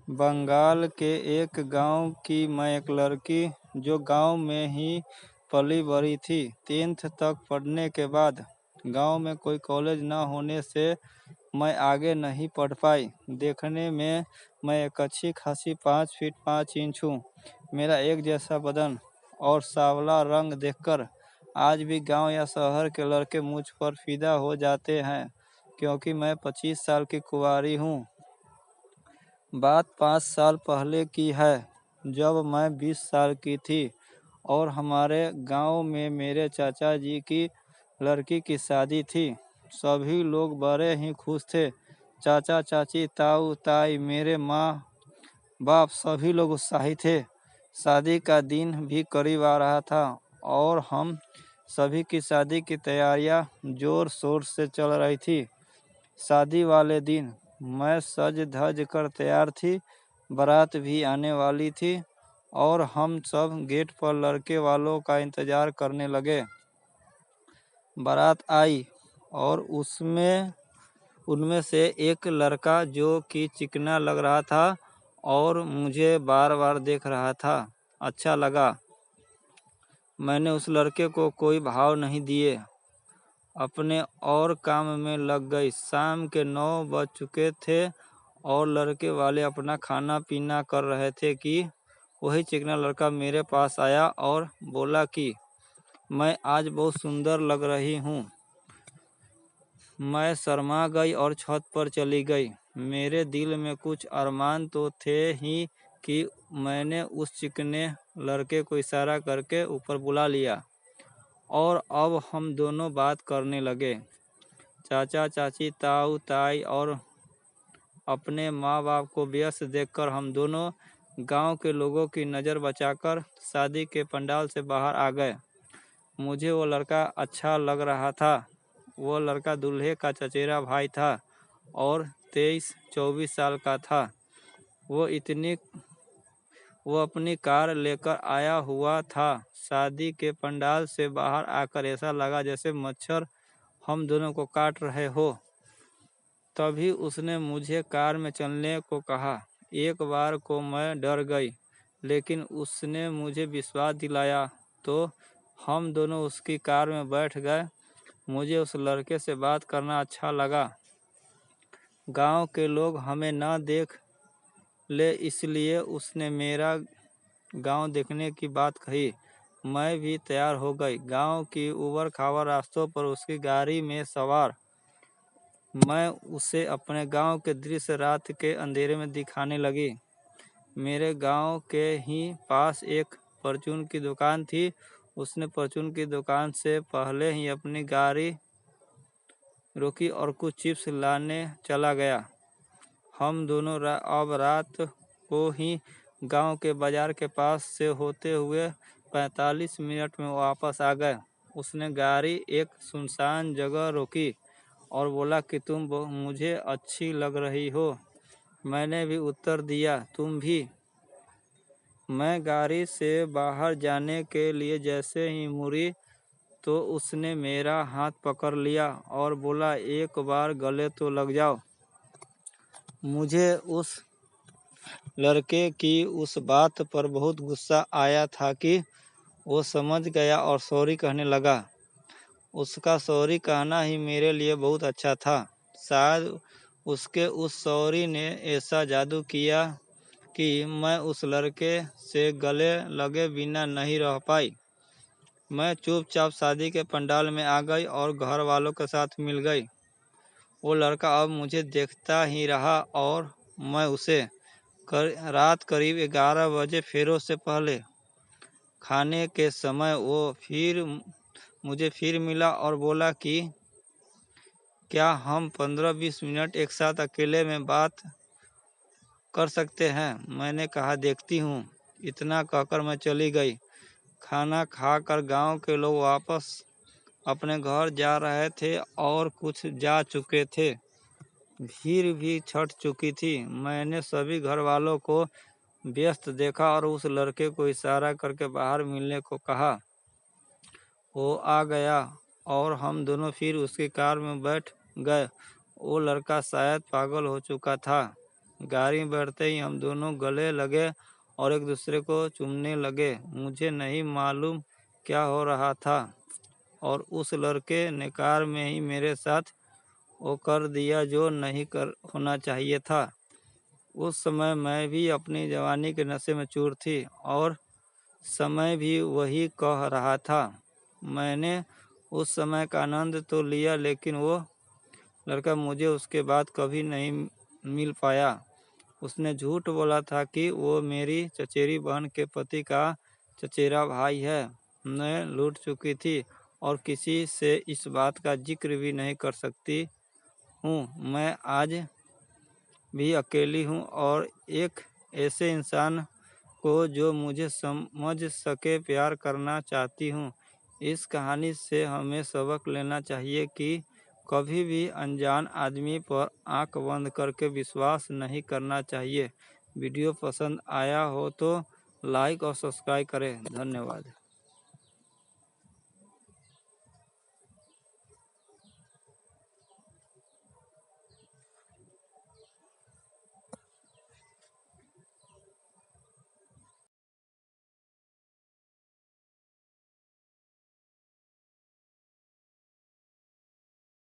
बंगाल के एक गांव की मैं एक लड़की जो गांव में ही पली बड़ी थी। 10th तक पढ़ने के बाद गांव में कोई कॉलेज न होने से मैं आगे नहीं पढ़ पाई। देखने में मैं एक अच्छी खासी 5 फीट 5 इंच हूँ। मेरा एक जैसा बदन और सांवला रंग देखकर आज भी गांव या शहर के लड़के मुझ पर फिदा हो जाते हैं, क्योंकि मैं 25 साल की कुंवारी हूँ। बात 5 साल पहले की है, जब मैं 20 साल की थी और हमारे गांव में मेरे चाचा जी की लड़की की शादी थी। सभी लोग बड़े ही खुश थे। चाचा चाची, ताऊ ताई, मेरे माँ बाप सभी लोग उत्साहित थे। शादी का दिन भी करीब आ रहा था और हम सभी की शादी की तैयारियां जोर शोर से चल रही थी। शादी वाले दिन मैं सज धज कर तैयार थी। बारात भी आने वाली थी और हम सब गेट पर लड़के वालों का इंतजार करने लगे। बारात आई और उनमें से एक लड़का जो कि चिकना लग रहा था और मुझे बार बार देख रहा था। अच्छा लगा। मैंने उस लड़के को कोई भाव नहीं दिए, अपने और काम में लग गई। शाम के 9 बज चुके थे और लड़के वाले अपना खाना पीना कर रहे थे कि वही चिकना लड़का मेरे पास आया और बोला कि मैं आज बहुत सुंदर लग रही हूँ। मैं शर्मा गई और छत पर चली गई। मेरे दिल में कुछ अरमान तो थे ही कि मैंने उस चिकने लड़के को इशारा करके ऊपर बुला लिया और अब हम दोनों बात करने लगे। चाचा चाची, ताऊ ताई और अपने माँ बाप को व्यस्त देखकर हम दोनों गांव के लोगों की नज़र बचाकर शादी के पंडाल से बाहर आ गए। मुझे वो लड़का अच्छा लग रहा था। वो लड़का दूल्हे का चचेरा भाई था और 23-24 साल का था। वो अपनी कार लेकर आया हुआ था। शादी के पंडाल से बाहर आकर ऐसा लगा जैसे मच्छर हम दोनों को काट रहे हो। तभी उसने मुझे कार में चलने को कहा। एक बार को मैं डर गई, लेकिन उसने मुझे विश्वास दिलाया तो हम दोनों उसकी कार में बैठ गए। मुझे उस लड़के से बात करना अच्छा लगा। गांव के लोग हमें ना देख ले इसलिए उसने मेरा गांव देखने की बात कही। मैं भी तैयार हो गई। गांव की उबड़ खाबड़ रास्तों पर उसकी गाड़ी में सवार मैं उसे अपने गांव के दृश्य रात के अंधेरे में दिखाने लगी। मेरे गांव के ही पास एक परचून की दुकान थी। उसने परचून की दुकान से पहले ही अपनी गाड़ी रोकी और कुछ चिप्स लाने चला गया। हम दोनों अब रात को ही गांव के बाजार के पास से होते हुए 45 मिनट में वापस आ गए। उसने गाड़ी एक सुनसान जगह रोकी और बोला कि तुम मुझे अच्छी लग रही हो। मैंने भी उत्तर दिया, तुम भी। मैं गाड़ी से बाहर जाने के लिए जैसे ही मुड़ी तो उसने मेरा हाथ पकड़ लिया और बोला, एक बार गले तो लग जाओ। मुझे उस लड़के की उस बात पर बहुत गुस्सा आया था कि वो समझ गया और सॉरी कहने लगा। उसका सॉरी कहना ही मेरे लिए बहुत अच्छा था। शायद उसके उस सॉरी ने ऐसा जादू किया कि मैं उस लड़के से गले लगे बिना नहीं रह पाई। मैं चुपचाप शादी के पंडाल में आ गई और घर वालों के साथ मिल गई। वो लड़का अब मुझे देखता ही रहा और मैं उसे रात करीब 11 बजे फेरों से पहले खाने के समय वो मुझे फिर मिला और बोला कि क्या हम 15-20 मिनट एक साथ अकेले में बात कर सकते हैं। मैंने कहा, देखती हूँ। इतना कहकर मैं चली गई। खाना खाकर गांव के लोग वापस अपने घर जा रहे थे और कुछ जा चुके थे। भीड़ भी छट चुकी थी। मैंने सभी घर वालों को व्यस्त देखा और उस लड़के को इशारा करके बाहर मिलने को कहा। वो आ गया और हम दोनों फिर उसकी कार में बैठ गए। वो लड़का शायद पागल हो चुका था। गाड़ी में बैठते ही हम दोनों गले लगे और एक दूसरे को चूमने लगे। मुझे नहीं मालूम क्या हो रहा था और उस लड़के ने कार में ही मेरे साथ वो कर दिया जो नहीं कर होना चाहिए था। उस समय मैं भी अपनी जवानी के नशे में चूर थी और समय भी वही कह रहा था। मैंने उस समय का आनंद तो लिया, लेकिन वो लड़का मुझे उसके बाद कभी नहीं मिल पाया। उसने झूठ बोला था कि वो मेरी चचेरी बहन के पति का चचेरा भाई है। मैं लूट चुकी थी और किसी से इस बात का जिक्र भी नहीं कर सकती हूँ। मैं आज भी अकेली हूँ और एक ऐसे इंसान को जो मुझे समझ सके प्यार करना चाहती हूँ। इस कहानी से हमें सबक लेना चाहिए कि कभी भी अनजान आदमी पर आंख बंद करके विश्वास नहीं करना चाहिए। वीडियो पसंद आया हो तो लाइक और सब्सक्राइब करें। धन्यवाद।